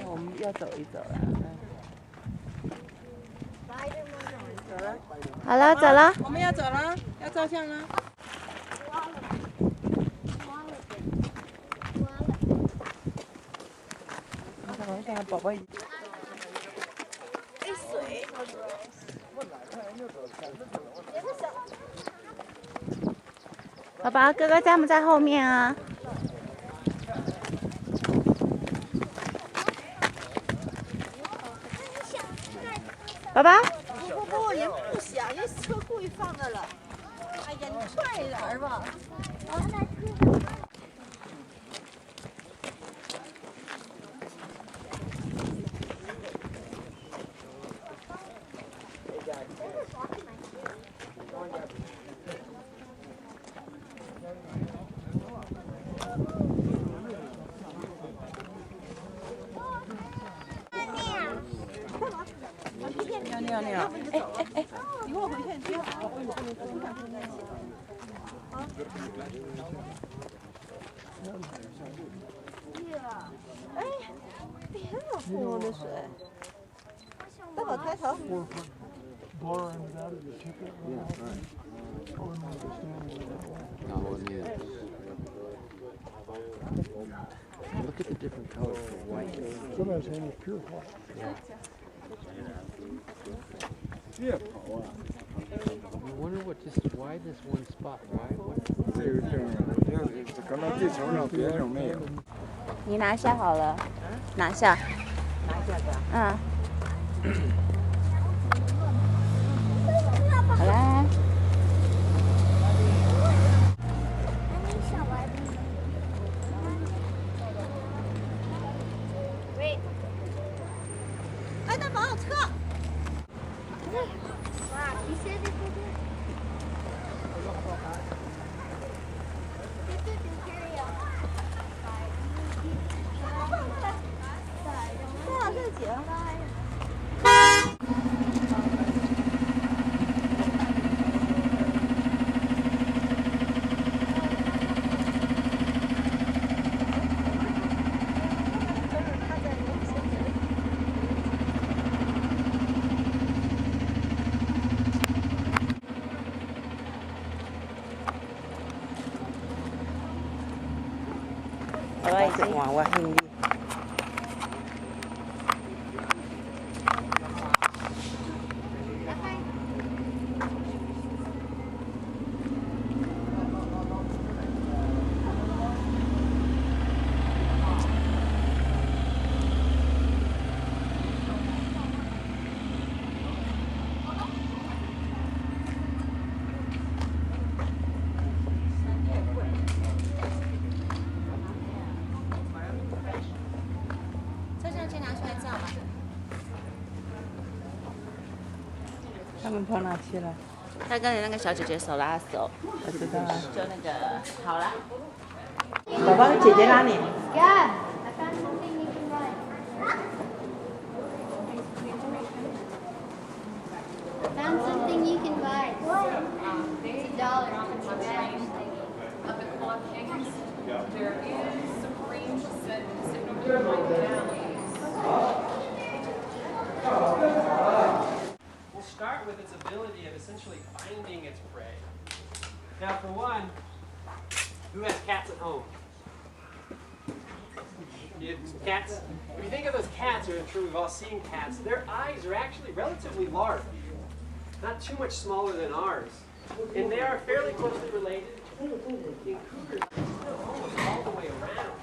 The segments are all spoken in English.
我们要走一走了。好了，走了。我们要走了，要照相了。我看宝宝。水。宝宝，哥哥在不在后面啊？宝宝。不，人不想，人车故意放那了。哎呀，你快点儿吧。尿尿，哎，一会儿回去接好。哎，别了，扑我的水。大宝抬头。Look at the different colors for white. Sometimes hand is pure white. Yeah. I wonder what this. Why this one spot? Why? What? 可能地球上别人没有。你拿下好了，拿下。拿下的。嗯。好啦。哎，大宝，车。哇，皮鞋的不对。多少岁姐？宝宝已经我很厉害。他们跑哪去了？他跟那个小姐姐手拉手，我知道了。就那个好了。宝宝，姐姐拉你。Yeah, I found something you can ride. Found something you can buy. It's $1. Of the clock kings, there is supreme sitting over the valleys. We'll start with its ability of essentially finding its prey. Now, for one, who has cats at home? You have some cats? When you think of those cats, I'm sure we've all seen cats, their eyes are actually relatively large, not too much smaller than ours. And they are fairly closely related in cougars, almost all the way around.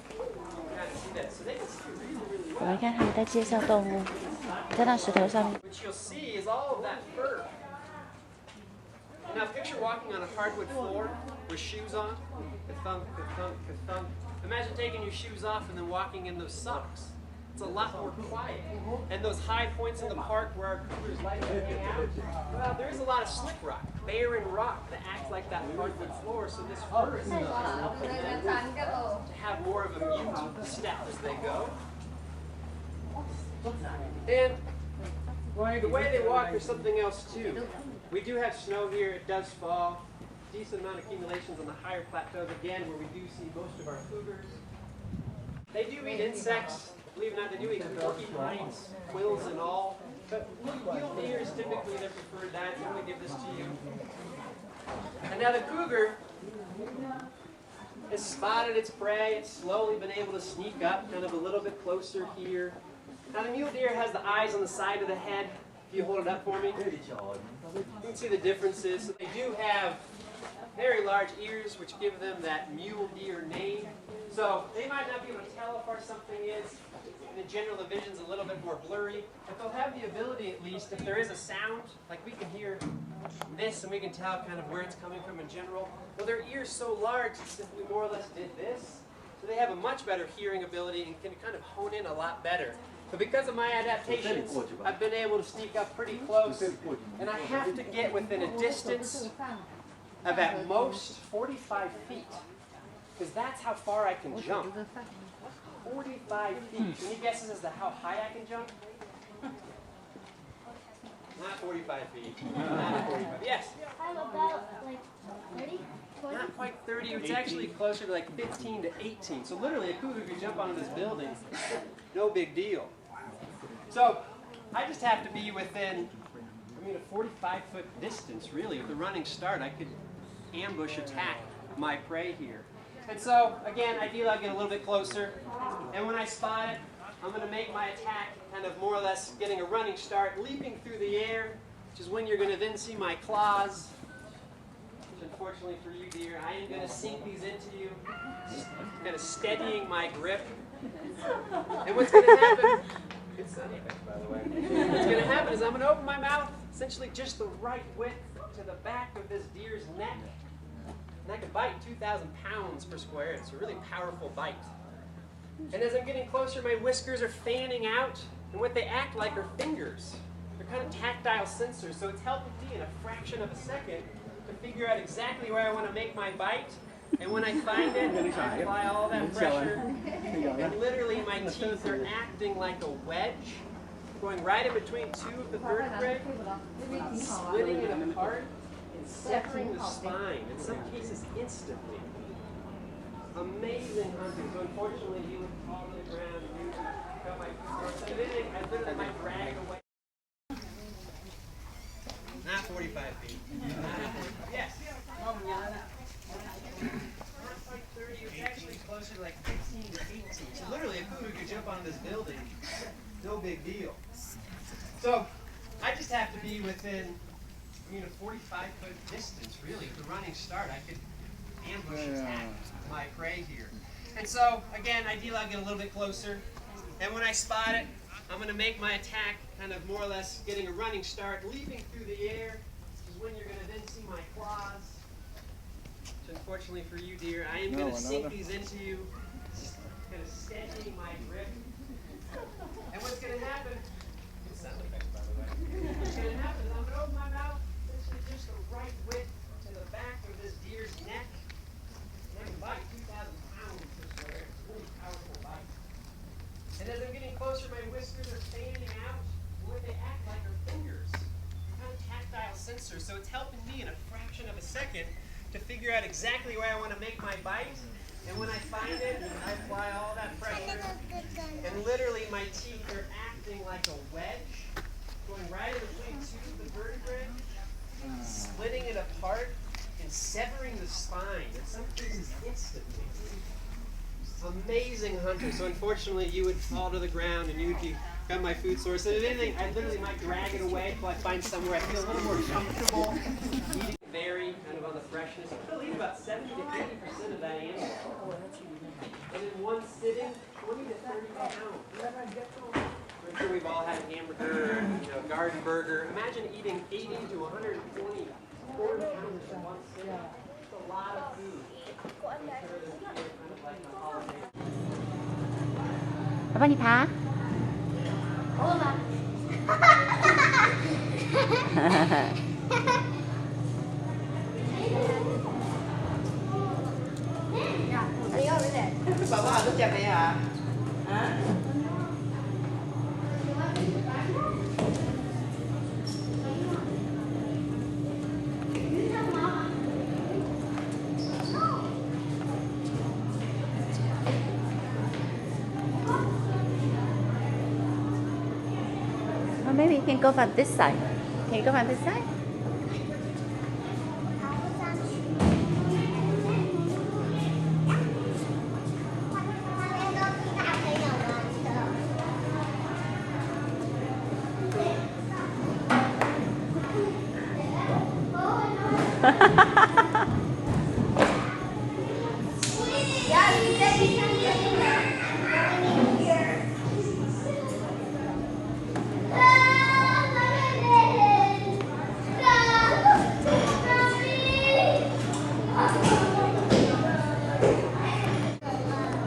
You can kind of see that. So they can see really, really 我 well. 们看他们在介绍动物，在那石头上面。 What you'll see is all of that fur. Now picture walking on a hardwood floor with shoes on. Ka-thump, ka-thump, ka-thump. Imagine taking your shoes off and then walking in those socks. It's a lot more quiet. And those high points in the park where our cougars like to hang out, well, there is a lot of slick rock, barren rock that acts like that hardwood floor. So this fur is helping them to have more of a mute step as they go. And the way they walk, there's something else too. We do have snow here. It does fall. Decent amount of accumulations on the higher plateaus again, where we do see most of our cougars. They do eat insects. Believe it or not, they do eat porcupines, quills and all. But mule deer is typically their preferred diet. I'm going to give this to you. And now the cougar has spotted its prey. It's slowly been able to sneak up kind of a little bit closer here. Now the mule deer has the eyes on the side of the head. If you hold it up for me, you can see the differences. So they do have very large ears, which give them that mule deer name. So they might not be able to tell how far something is. In general, the vision's a little bit more blurry, but they'll have the ability, at least, if there is a sound, like we can hear this and we can tell kind of where it's coming from in general. Well, their ears so large, it simply more or less did this. So they have a much better hearing ability and can kind of hone in a lot better. But because of my adaptations, I've been able to sneak up pretty close, and I have to get within a distance of at most 45 feet, because that's how far I can jump. 45 feet. Any guesses as to how high I can jump? Not 45 feet. Not 45. Yes? I'm about like 30, 20. Not quite 30. It's actually closer to like 15 to 18. So literally a cougar could jump onto this building. No big deal. So I just have to be within, a 45-foot distance really. With a running start, I could ambush attack my prey here. And so, again, ideally I'll get a little bit closer. And when I spot it, I'm going to make my attack kind of more or less getting a running start, leaping through the air, which is when you're going to then see my claws. Which unfortunately for you, dear, I am going to sink these into you, just kind of steadying my grip. And what's going to happen, it's sound effects, by the way. What's going to happen is I'm going to open my mouth, essentially just the right width to the back of this deer's neck. And I can bite 2,000 pounds per square inch. It's a really powerful bite. And as I'm getting closer, my whiskers are fanning out, and what they act like are fingers. They're kind of tactile sensors, so it's helping me in a fraction of a second to figure out exactly where I want to make my bite. And when I find it, I apply all that pressure, and literally my teeth are acting like a wedge, going right in between two of the vertebrae, splitting it apart, and severing the spine, in some cases instantly. Amazing hunting. So unfortunately, he would fall to the ground and you got my I literally might drag away. Not 45 feet. Not 45. Yes. Not quite 30. It's actually closer to like 15 to 18. So literally, a cougar could jump on this building. No big deal. So I just have to be within, a 45-foot distance, really. With a running start, I could ambush attack my prey here. And so, again, ideally I'll get a little bit closer. And when I spot it, I'm going to make my attack kind of more or less getting a running start, leaping through the air, which is when you're going to then see my claws. Which unfortunately for you, dear, I am going to sink these into you, kind of steadying my grip. And what's going to happen, good sound effects by the way, what's going to happen is I'm going to open my mouth, essentially just the right width to the back of this deer's neck. And I can bite 2,000 pounds per square. It's a really powerful bite. And as I'm getting closer, my whiskers are fanning out. And what they act like are fingers. Kind of tactile sensors. So it's helping me in a fraction of a second to figure out exactly where I want to make my bite. And when I find it, I apply all that pressure. And literally my teeth are acting like a wedge, going right in between two of the vertebrae, splitting it apart, and severing the spine, in some cases instantly. Amazing hunter. So unfortunately, you would fall to the ground and you would become my food source. And if anything, I literally might drag it away until I find somewhere I feel a little more comfortable. Eating vary kind of on the freshness. I'll eat about 70 to 80% of that animal. And in one sitting, 20 to 30 pounds. I'm sure we've all had a hamburger, garden burger. Imagine eating 80 to 120 quarter pounds in one sitting. That's a lot of food. Papa 你爬。我吧。爸爸都食未啊？啊？ Or maybe you can go from this side. Can you go from this side?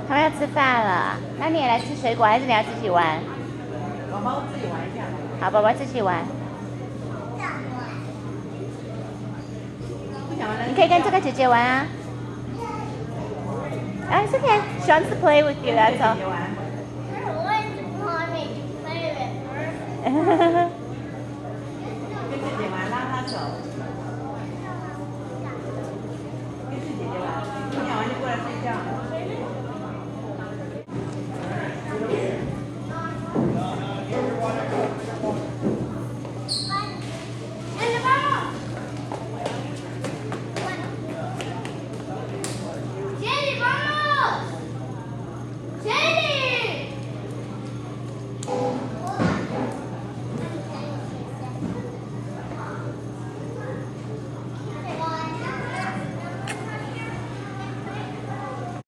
他们要吃饭了，那你也来吃水果，还是你要自己玩？宝宝自己玩一下。好，宝宝自己玩。你可以跟这个姐姐玩啊。It's okay. She wants to play with you. That's all. I want to play with her.